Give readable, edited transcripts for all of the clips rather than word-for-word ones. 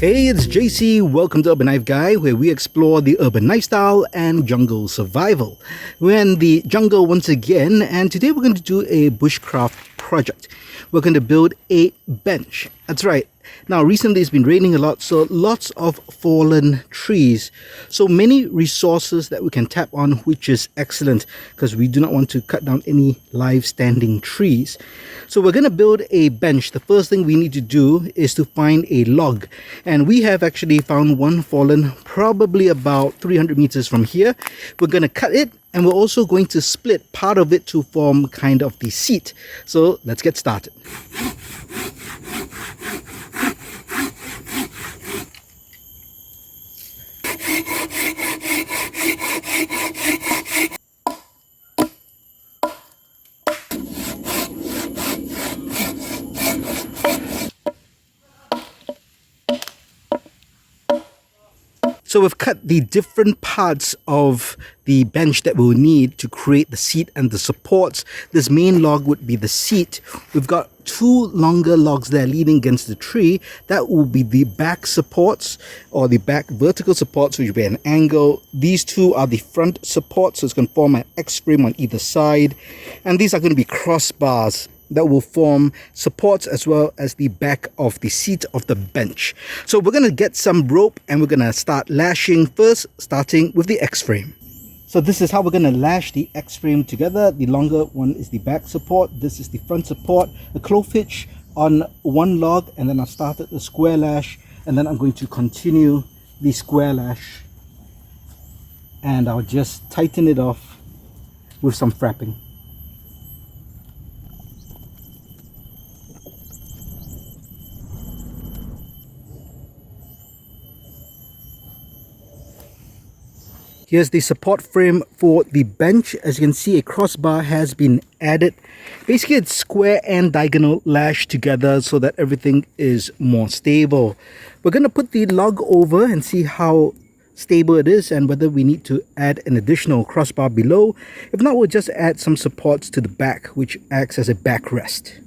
Hey, it's JC. Welcome to Urban Life Guy, where we explore the urban lifestyle and jungle survival. We're in the jungle once again, and today we're going to do a bushcraft project. We're going to build a bench. That's right. Now, recently it's been raining a lot, so lots of fallen trees. So many resources that we can tap on, which is excellent because we do not want to cut down any live standing trees. So we're going to build a bench. The first thing we need to do is to find a log. And we have actually found one fallen probably about 300 meters from here. We're going to cut it, and we're also going to split part of it to form kind of the seat. So let's get started. So we've cut the different parts of the bench that we'll need to create the seat and the supports. This main log would be the seat. We've got two longer logs there leaning against the tree. That will be the back supports, or the back vertical supports, which will be an angle. These two are the front supports, so it's going to form an X-frame on either side. And these are going to be crossbars that will form supports as well as the back of the seat of the bench. So we're going to get some rope and we're going to start lashing first, starting with the X-frame. So this is how we're going to lash the X-frame together. The longer one is the back support. This is the front support. The clove hitch on one log, and then I started the square lash, and then I'm going to continue the square lash, and I'll just tighten it off with some frapping. Here's the support frame for the bench. As you can see, a crossbar has been added. Basically, it's square and diagonal lashed together so that everything is more stable. We're going to put the log over and see how stable it is and whether we need to add an additional crossbar below. If not, we'll just add some supports to the back, which acts as a backrest.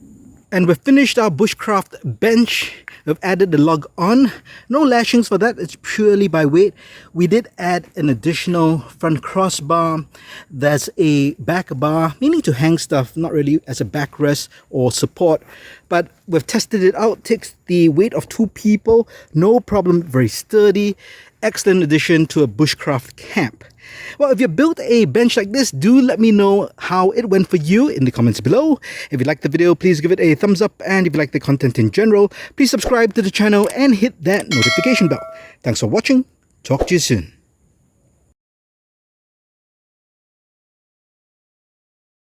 And we've finished our bushcraft bench. We've added the log on. No lashings for that, it's purely by weight. We did add an additional front crossbar. There's a back bar, meaning to hang stuff, not really as a backrest or support. But we've tested it out. Takes the weight of 2 people, no problem, very sturdy. Excellent addition to a bushcraft camp. Well, if you built a bench like this, do let me know how it went for you in the comments below. If you liked the video, please give it a thumbs up. And if you like the content in general, please subscribe to the channel and hit that notification bell. Thanks for watching. Talk to you soon.